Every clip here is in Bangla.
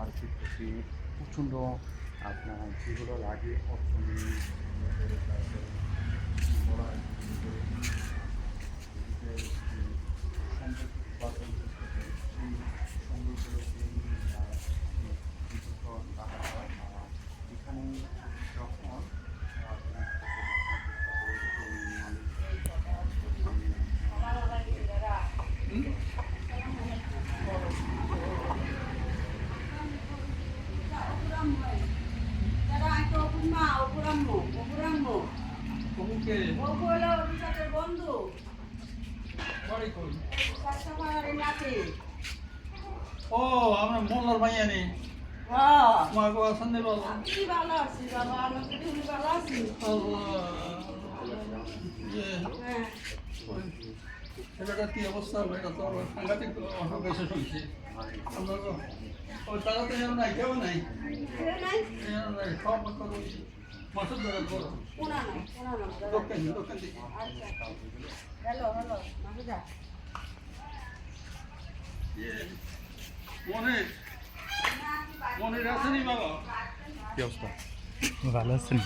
আর্থিক প্রতি প্রচণ্ড আপনার যেগুলো লাগে এখানে যখন বন্ধু ও আমরা মোল্লার ভাইয়া নেই হ্যাঁ তোমার গো আছেন রে বাবা কি ভালো আছি বাবা আমি তো তুমি ভালো আছি হ্যাঁ ছেলেটার কি অবস্থা এটা তো সাংঘাতিক অসুখ এসে শুনছি আমরা তো ওই তারাতে নাই কেউ নাই নাই সব মাসুর ধরে করো কোনা না দক্ষিণ দিকে আচ্ছা হ্যালো মাসুদা মনে রাখেনি বাবা কি অবস্থা? ভালো আছেন?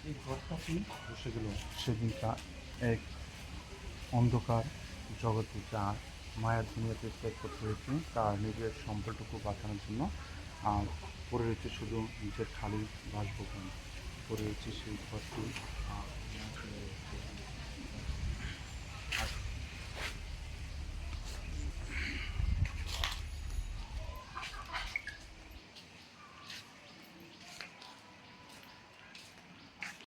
এই ঘরটা কি বসে গেল সেদিনটা এক অন্ধকার জগতে যা মায়ার দুনিয়াতে ত্যাগ করতে হয়েছে তার নিজের সম্পর্কটুকু বাঁচানোর জন্য আর পড়ে রয়েছে শুধু নিজের খালি বাসভবন পড়ে রয়েছে সেই ঘরটি